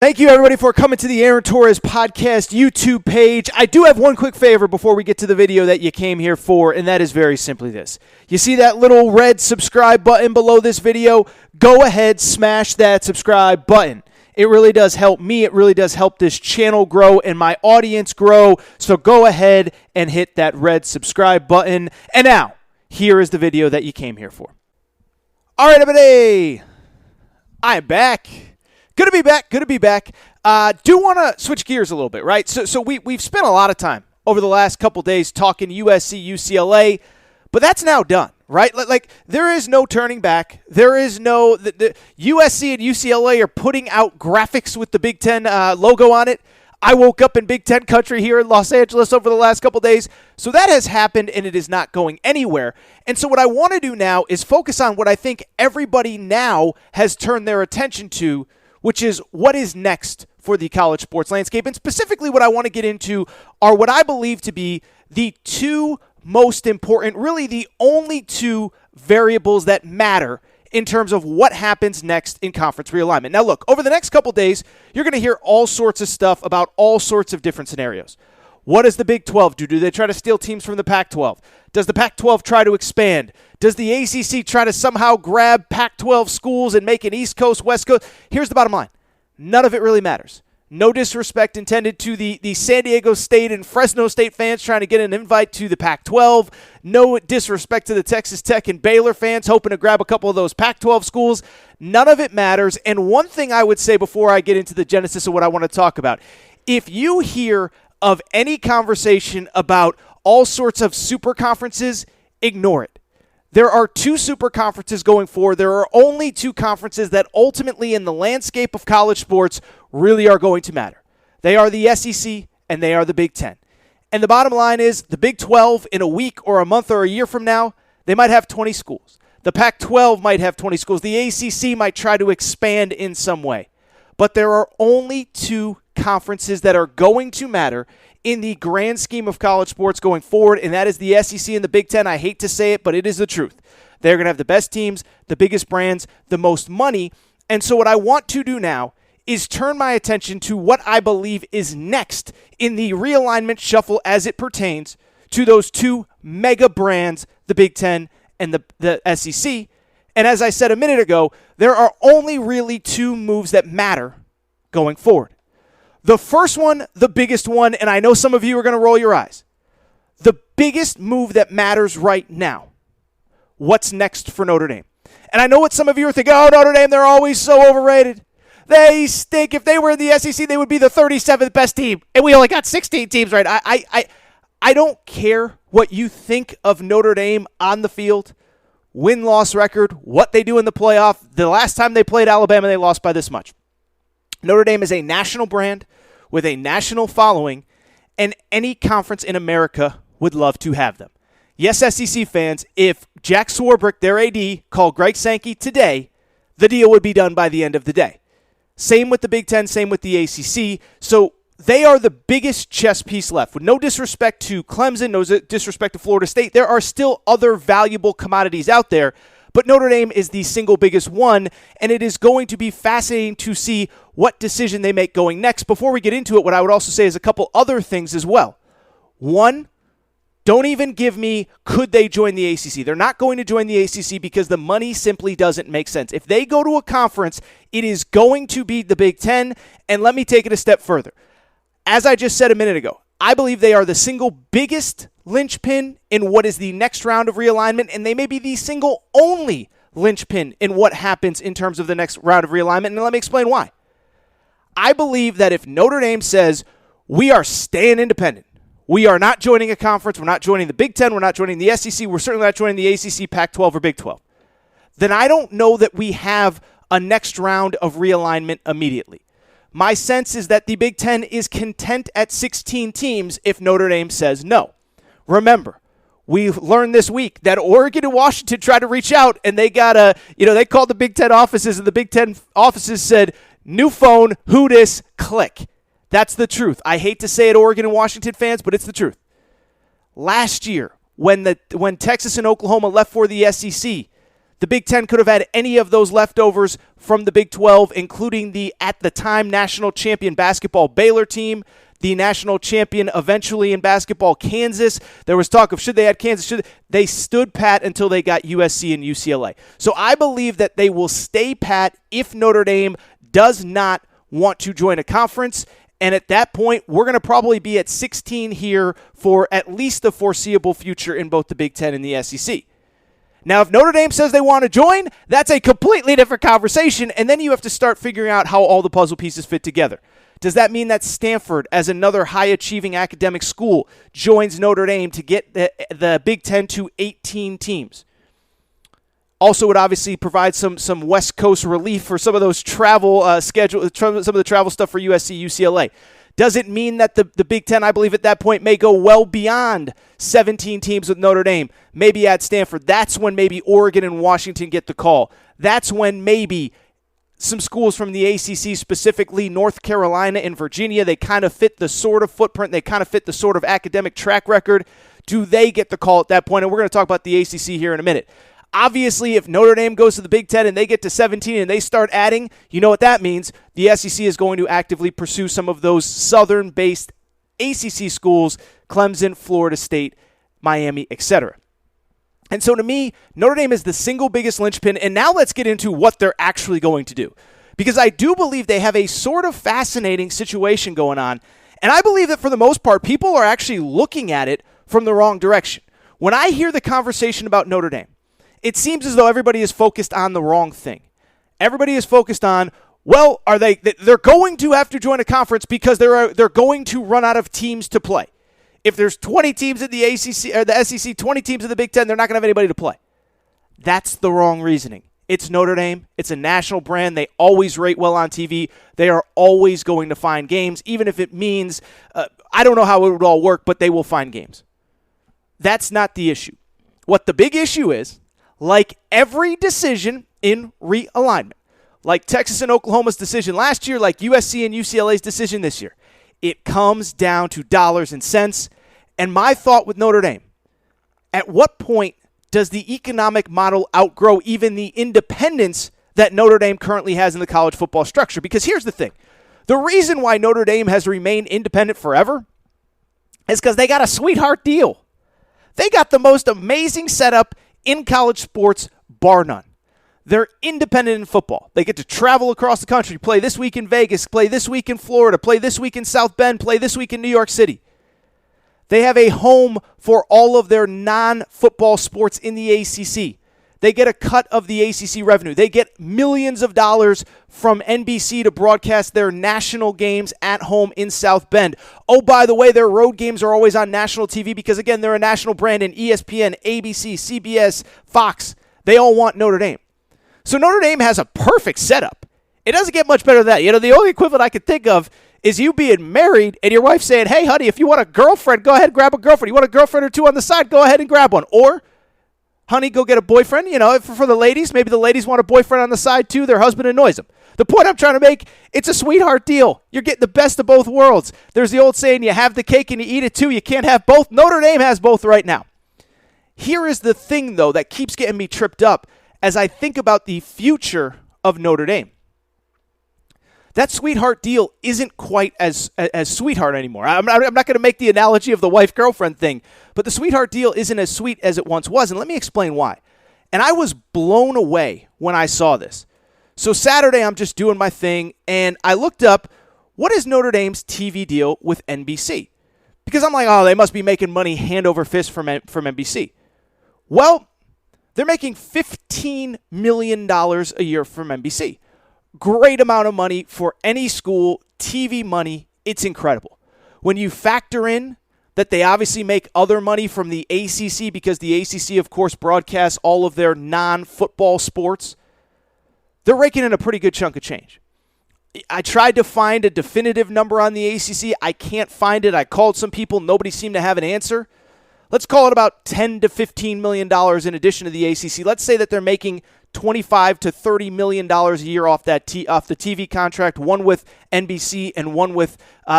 Thank you, everybody, for coming to the Aaron Torres Podcast YouTube page. I do have one quick favor before we get to the video that you came here for, and that is very simply this. You see that little red subscribe button below this video? Go ahead, smash that subscribe button. It really does help me. It really does help this channel grow and my audience grow. So go ahead and hit that red subscribe button. And now, here is the video that you came here for. All right, everybody. I'm back. Good to be back. Do want to switch gears a little bit, right? So we've spent a lot of time over the last couple days talking USC, UCLA, but that's now done, right? Like there is no turning back. There is no the USC and UCLA are putting out graphics with the Big Ten logo on it. I woke up in Big Ten country here in Los Angeles over the last couple days. So that has happened, and it is not going anywhere. And so what I want to do now is focus on what I think everybody now has turned their attention to, which is what is next for the college sports landscape. And specifically what I want to get into are what I believe to be the two most important, really the only two variables that matter in terms of what happens next in conference realignment. Now look, over the next couple days, you're going to hear all sorts of stuff about all sorts of different scenarios. What does the Big 12 do? Do they try to steal teams from the Pac-12? Does the Pac-12 try to expand? Does the ACC try to somehow grab Pac-12 schools and make an East Coast, West Coast? Here's the bottom line. None of it really matters. No disrespect intended to the San Diego State and Fresno State fans trying to get an invite to the Pac-12. No disrespect to the Texas Tech and Baylor fans hoping to grab a couple of those Pac-12 schools. None of it matters. And one thing I would say before I get into the genesis of what I want to talk about, if you hear of any conversation about all sorts of super conferences, ignore it. There are two super conferences going forward. There are only two conferences that ultimately in the landscape of college sports really are going to matter. They are the SEC and they are the Big Ten. And the bottom line is the Big 12 in a week or a month or a year from now, they might have 20 schools. The Pac-12 might have 20 schools. The ACC might try to expand in some way. But there are only two conferences that are going to matter in the grand scheme of college sports going forward, and that is the SEC and the Big Ten. I hate to say it, but it is the truth. They're going to have the best teams, the biggest brands, the most money. And so what I want to do now is turn my attention to what I believe is next in the realignment shuffle as it pertains to those two mega brands, the Big Ten and the SEC. And as I said a minute ago, there are only really two moves that matter going forward. The first one, the biggest one, and I know some of you are going to roll your eyes. The biggest move that matters right now. What's next for Notre Dame? And I know what some of you are thinking, oh, Notre Dame, they're always so overrated. They stink. If they were in the SEC, they would be the 37th best team. And we only got 16 teams, right? I don't care what you think of Notre Dame on the field, win-loss record, what they do in the playoff. The last time they played Alabama, they lost by this much. Notre Dame is a national brand with a national following, and any conference in America would love to have them. Yes, SEC fans, if Jack Swarbrick, their AD, called Greg Sankey today, the deal would be done by the end of the day. Same with the Big Ten, same with the ACC. So they are the biggest chess piece left. With no disrespect to Clemson, no disrespect to Florida State, there are still other valuable commodities out there. But Notre Dame is the single biggest one, and it is going to be fascinating to see what decision they make going next. Before we get into it, what I would also say is a couple other things as well. One, don't even give me could they join the ACC. They're not going to join the ACC because the money simply doesn't make sense. If they go to a conference, it is going to be the Big Ten, and let me take it a step further. As I just said a minute ago, I believe they are the single biggest linchpin in what is the next round of realignment, and they may be the single only linchpin in what happens in terms of the next round of realignment, and let me explain why. I believe that if Notre Dame says, we are staying independent, we are not joining a conference, we're not joining the Big Ten, we're not joining the SEC, we're certainly not joining the ACC, Pac-12, or Big 12, then I don't know that we have a next round of realignment immediately. My sense is that the Big Ten is content at 16 teams if Notre Dame says no. Remember, we learned this week that Oregon and Washington tried to reach out, and they got they called the Big Ten offices, and the Big Ten offices said, new phone, who dis, click. That's the truth. I hate to say it, Oregon and Washington fans, but it's the truth. Last year, when Texas and Oklahoma left for the SEC, The Big Ten could have had any of those leftovers from the Big 12, including the, at the time, national champion basketball Baylor team, the national champion eventually in basketball Kansas. There was talk of should they add Kansas. They stood pat until they got USC and UCLA. So I believe that they will stay pat if Notre Dame does not want to join a conference. And at that point, we're going to probably be at 16 here for at least the foreseeable future in both the Big Ten and the SEC. Now, if Notre Dame says they want to join, that's a completely different conversation, and then you have to start figuring out how all the puzzle pieces fit together. Does that mean that Stanford, as another high-achieving academic school, joins Notre Dame to get the Big Ten to 18 teams? Also would obviously provide some West Coast relief for some of those travel some of the travel stuff for USC, UCLA. Does it mean that the Big Ten, I believe at that point, may go well beyond 17 teams with Notre Dame, maybe at Stanford? That's when maybe Oregon and Washington get the call. That's when maybe some schools from the ACC, specifically North Carolina and Virginia, they kind of fit the sort of footprint, they kind of fit the sort of academic track record. Do they get the call at that point? And we're going to talk about the ACC here in a minute. Obviously, if Notre Dame goes to the Big Ten and they get to 17 and they start adding, you know what that means. The SEC is going to actively pursue some of those southern-based ACC schools, Clemson, Florida State, Miami, etc. And so to me, Notre Dame is the single biggest linchpin, and now let's get into what they're actually going to do. Because I do believe they have a sort of fascinating situation going on, and I believe that for the most part, people are actually looking at it from the wrong direction. When I hear the conversation about Notre Dame, it seems as though everybody is focused on the wrong thing. Everybody is focused on, well, they're going to have to join a conference because they're going to run out of teams to play. If there's 20 teams in the ACC or the SEC, 20 teams in the Big Ten, they're not going to have anybody to play. That's the wrong reasoning. It's Notre Dame. It's a national brand. They always rate well on TV. They are always going to find games, even if it means, I don't know how it would all work, but they will find games. That's not the issue. What the big issue is, like every decision in realignment, like Texas and Oklahoma's decision last year, like USC and UCLA's decision this year, it comes down to dollars and cents. And my thought with Notre Dame, at what point does the economic model outgrow even the independence that Notre Dame currently has in the college football structure? Because here's the thing. The reason why Notre Dame has remained independent forever is because they got a sweetheart deal. They got the most amazing setup in college sports, bar none. They're independent in football. They get to travel across the country, play this week in Vegas, play this week in Florida, play this week in South Bend, play this week in New York City. They have a home for all of their non-football sports in the ACC. They get a cut of the ACC revenue. They get millions of dollars from NBC to broadcast their national games at home in South Bend. Oh, by the way, their road games are always on national TV because, again, they're a national brand in ESPN, ABC, CBS, Fox. They all want Notre Dame. So Notre Dame has a perfect setup. It doesn't get much better than that. You know, the only equivalent I could think of is you being married and your wife saying, hey, honey, if you want a girlfriend, go ahead and grab a girlfriend. You want a girlfriend or two on the side, go ahead and grab one. Or, honey, go get a boyfriend. You know, for the ladies, maybe the ladies want a boyfriend on the side too. Their husband annoys them. The point I'm trying to make, it's a sweetheart deal. You're getting the best of both worlds. There's the old saying, you have the cake and you eat it too. You can't have both. Notre Dame has both right now. Here is the thing, though, that keeps getting me tripped up as I think about the future of Notre Dame. That sweetheart deal isn't quite as sweetheart anymore. I'm not going to make the analogy of the wife-girlfriend thing, but the sweetheart deal isn't as sweet as it once was, and let me explain why. And I was blown away when I saw this. So Saturday, I'm just doing my thing, and I looked up, what is Notre Dame's TV deal with NBC? Because I'm like, oh, they must be making money hand over fist from NBC. Well, they're making $15 million a year from NBC. Great amount of money for any school, TV money. It's incredible. When you factor in that they obviously make other money from the ACC because the ACC, of course, broadcasts all of their non-football sports, they're raking in a pretty good chunk of change. I tried to find a definitive number on the ACC. I can't find it. I called some people. Nobody seemed to have an answer. Let's call it about $10 to $15 million in addition to the ACC. Let's say that they're making $25 to $30 million a year off the TV contract, one with NBC and one with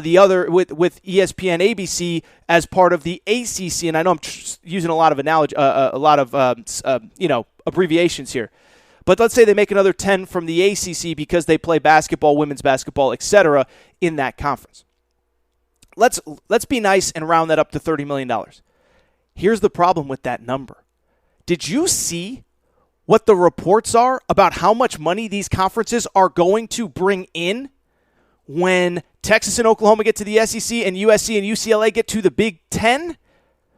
the other with ESPN ABC as part of the ACC. And I know I'm using a lot of abbreviations here. But let's say they make another 10 from the ACC because they play basketball, women's basketball, etc. in that conference. Let's be nice and round that up to $30 million. Here's the problem with that number. Did you see what the reports are about how much money these conferences are going to bring in when Texas and Oklahoma get to the SEC and USC and UCLA get to the Big Ten?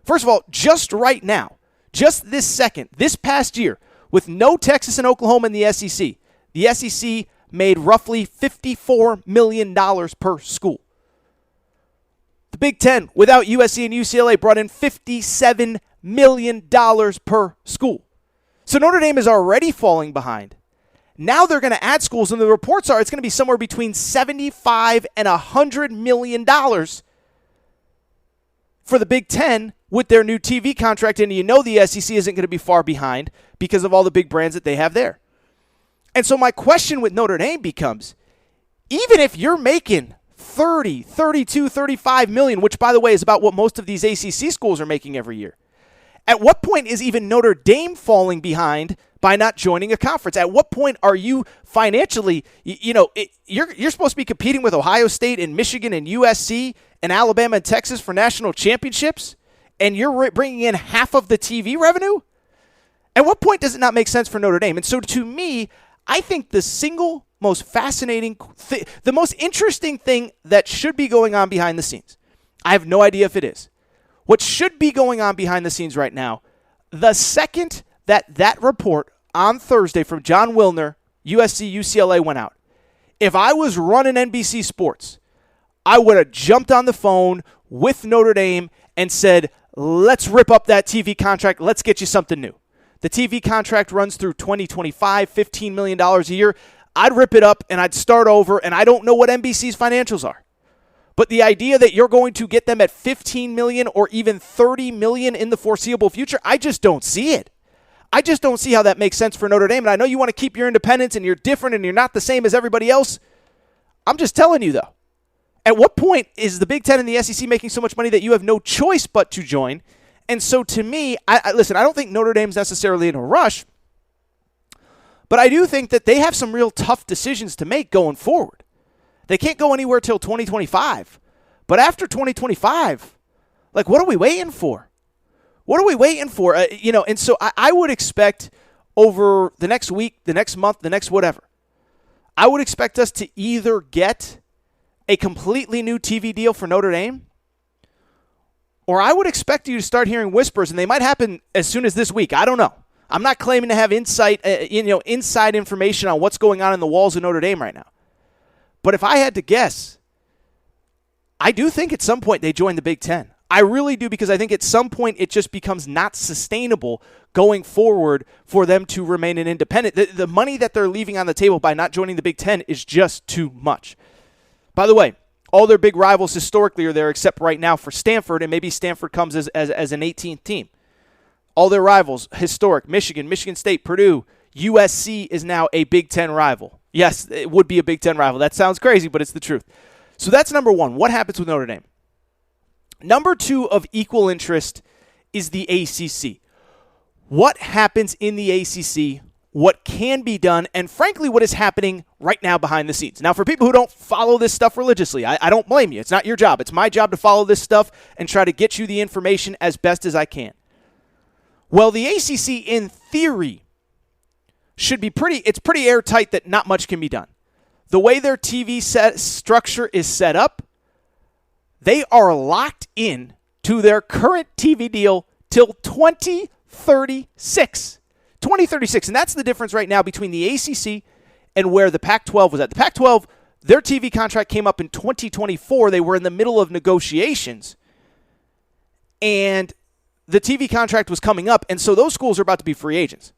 First of all, just right now, just this second, this past year, with no Texas and Oklahoma in the SEC made roughly $54 million per school. The Big Ten, without USC and UCLA, brought in $57 million per school. So Notre Dame is already falling behind. Now they're going to add schools, and the reports are it's going to be somewhere between $75 and $100 million for the Big Ten with their new TV contract, and you know the SEC isn't going to be far behind because of all the big brands that they have there. And so my question with Notre Dame becomes, even if you're making 30, 32, 35 million, which by the way is about what most of these ACC schools are making every year, at what point is even Notre Dame falling behind by not joining a conference? At what point are you financially, you're supposed to be competing with Ohio State and Michigan and USC and Alabama and Texas for national championships, and you're bringing in half of the TV revenue? At what point does it not make sense for Notre Dame? And so to me, I think the single most fascinating, the most interesting thing that should be going on behind the scenes, I have no idea if it is, what should be going on behind the scenes right now, the second that report on Thursday from John Wilner, USC, UCLA went out, if I was running NBC Sports, I would have jumped on the phone with Notre Dame and said, let's rip up that TV contract. Let's get you something new. The TV contract runs through 2025, $15 million a year. I'd rip it up and I'd start over, and I don't know what NBC's financials are. But the idea that you're going to get them at $15 million or even $30 million in the foreseeable future, I just don't see it. I just don't see how that makes sense for Notre Dame. And I know you want to keep your independence and you're different and you're not the same as everybody else. I'm just telling you, though. At what point is the Big Ten and the SEC making so much money that you have no choice but to join? And so to me, listen, I don't think Notre Dame's necessarily in a rush, but I do think that they have some real tough decisions to make going forward. They can't go anywhere till 2025. But after 2025, what are we waiting for? What are we waiting for? And so I would expect over the next week, the next month, the next whatever, I would expect us to either get a completely new TV deal for Notre Dame, or I would expect you to start hearing whispers, and they might happen as soon as this week. I don't know. I'm not claiming to have inside information on what's going on in the walls of Notre Dame right now. But if I had to guess, I do think at some point they join the Big Ten. I really do, because I think at some point it just becomes not sustainable going forward for them to remain an independent. The money that they're leaving on the table by not joining the Big Ten is just too much. By the way, all their big rivals historically are there except right now for Stanford, and maybe Stanford comes as an 18th team. All their rivals, historic, Michigan, Michigan State, Purdue, USC is now a Big Ten rival. Yes, it would be a Big Ten rival. That sounds crazy, but it's the truth. So that's number one. What happens with Notre Dame? Number two of equal interest is the ACC. What happens in the ACC, what can be done, and frankly, what is happening right now behind the scenes. Now, for people who don't follow this stuff religiously, I don't blame you. It's not your job. It's my job to follow this stuff and try to get you the information as best as I can. Well, the ACC, in theory, should be it's pretty airtight that not much can be done. The way their TV structure is set up, they are locked in to their current TV deal till 2036. 2036, and that's the difference right now between the ACC and where the Pac-12 was at. The Pac-12, their TV contract came up in 2024. They were in the middle of negotiations, and the TV contract was coming up, and so those schools are about to be free agents.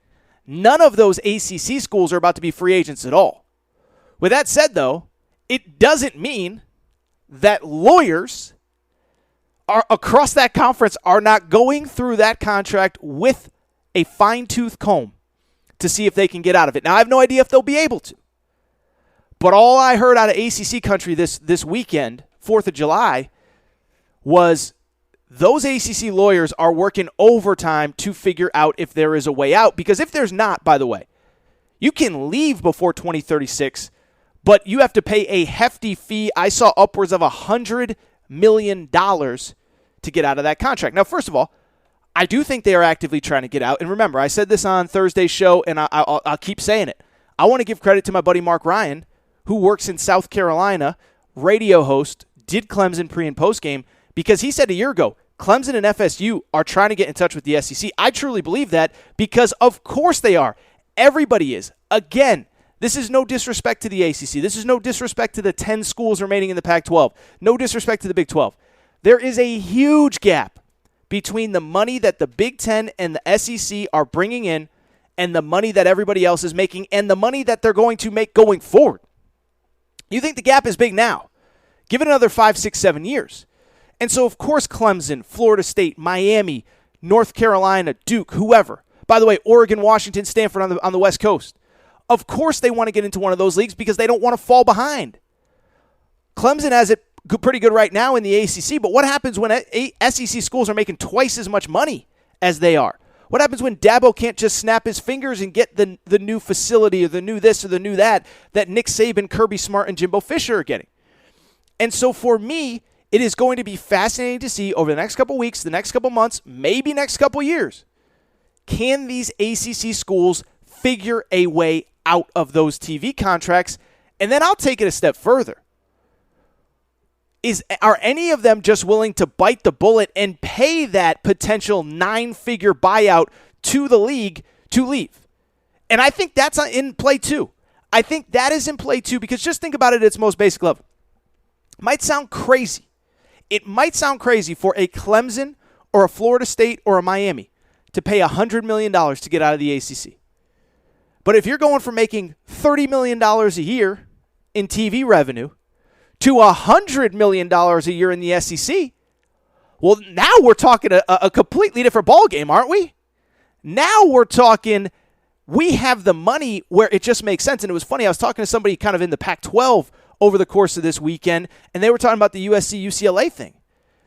None of those ACC schools are about to be free agents at all. With that said, though, it doesn't mean that lawyers across that conference are not going through that contract with a fine-tooth comb to see if they can get out of it. Now, I have no idea if they'll be able to. But all I heard out of ACC country this weekend, 4th of July, was those ACC lawyers are working overtime to figure out if there is a way out. Because if there's not, by the way, you can leave before 2036, but you have to pay a hefty fee. I saw upwards of $100 million to get out of that contract. Now, first of all, I do think they are actively trying to get out. And remember, I said this on Thursday's show, and I'll keep saying it. I want to give credit to my buddy Mark Ryan, who works in South Carolina, radio host, did Clemson pre- and post-game, because he said a year ago, Clemson and FSU are trying to get in touch with the SEC. I truly believe that because, of course, they are. Everybody is. Again, this is no disrespect to the ACC. This is no disrespect to the 10 schools remaining in the Pac-12. No disrespect to the Big 12. There is a huge gap between the money that the Big 10 and the SEC are bringing in and the money that everybody else is making and the money that they're going to make going forward. You think the gap is big now. Give it another 5, 6, 7 years. And so, of course, Clemson, Florida State, Miami, North Carolina, Duke, whoever. By the way, Oregon, Washington, Stanford on the West Coast. Of course they want to get into one of those leagues because they don't want to fall behind. Clemson has it pretty good right now in the ACC, but what happens when SEC schools are making twice as much money as they are? What happens when Dabo can't just snap his fingers and get the new facility or the new this or the new that Nick Saban, Kirby Smart, and Jimbo Fisher are getting? And so for me, it is going to be fascinating to see over the next couple weeks, the next couple months, maybe next couple years, can these ACC schools figure a way out of those TV contracts? And then I'll take it a step further. Are any of them just willing to bite the bullet and pay that potential 9-figure buyout to the league to leave? And I think that's in play too. I think that is in play too, because just think about it at its most basic level. It might sound crazy. It might sound crazy for a Clemson or a Florida State or a Miami to pay $100 million to get out of the ACC. But if you're going from making $30 million a year in TV revenue to $100 million a year in the SEC, well, now we're talking a completely different ballgame, aren't we? Now we're talking we have the money where it just makes sense. And it was funny, I was talking to somebody kind of in the Pac-12 over the course of this weekend, and they were talking about the USC-UCLA thing.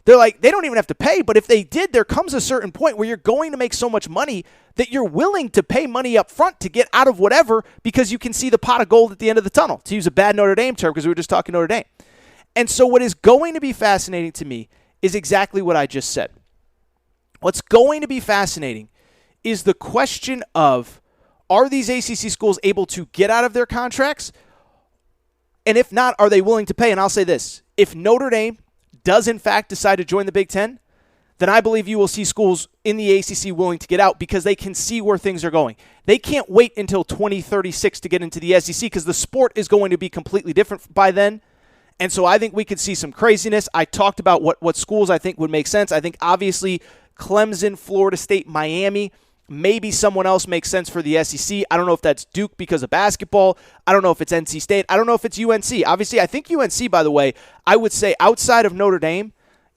They're like, they don't even have to pay, but if they did, there comes a certain point where you're going to make so much money that you're willing to pay money up front to get out of whatever because you can see the pot of gold at the end of the tunnel, to use a bad Notre Dame term because we were just talking Notre Dame. And so what is going to be fascinating to me is exactly what I just said. What's going to be fascinating is the question of, are these ACC schools able to get out of their contracts? And if not, are they willing to pay? And I'll say this. If Notre Dame does in fact decide to join the Big Ten, then I believe you will see schools in the ACC willing to get out because they can see where things are going. They can't wait until 2036 to get into the SEC because the sport is going to be completely different by then. And so I think we could see some craziness. I talked about what schools I think would make sense. I think obviously Clemson, Florida State, Miami, maybe someone else makes sense for the SEC. I don't know if that's Duke because of basketball. I don't know if it's NC State. I don't know if it's UNC. Obviously, I think UNC, by the way, I would say outside of Notre Dame,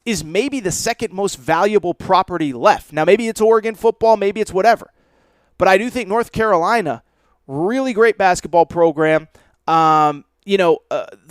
is maybe the second most valuable property left. Now, maybe it's Oregon football, maybe it's whatever. But I do think North Carolina, really great basketball program. The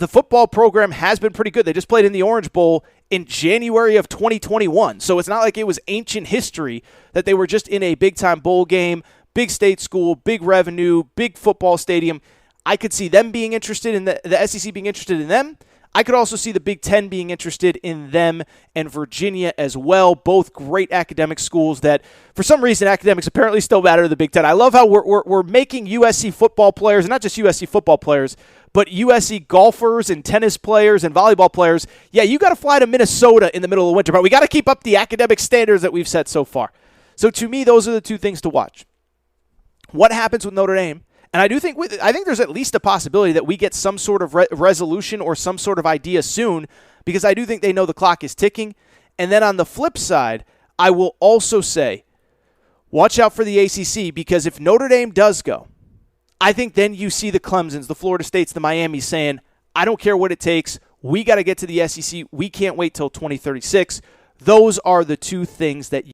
football program has been pretty good. They just played in the Orange Bowl in January of 2021. So it's not like it was ancient history that they were just in a big-time bowl game, big state school, big revenue, big football stadium. I could see them being interested in the SEC being interested in them. I could also see the Big Ten being interested in them and Virginia as well. Both great academic schools that, for some reason, academics apparently still matter to the Big Ten. I love how we're making USC football players, and not just USC football players, but USC golfers and tennis players and volleyball players. Yeah, you got to fly to Minnesota in the middle of winter, but we got to keep up the academic standards that we've set so far. So to me, those are the two things to watch. What happens with Notre Dame? And I think there's at least a possibility that we get some sort of resolution or some sort of idea soon, because I do think they know the clock is ticking. And then on the flip side, I will also say, watch out for the ACC, because if Notre Dame does go, I think then you see the Clemsons, the Florida States, the Miamis saying, I don't care what it takes. We got to get to the SEC. We can't wait till 2036. Those are the two things that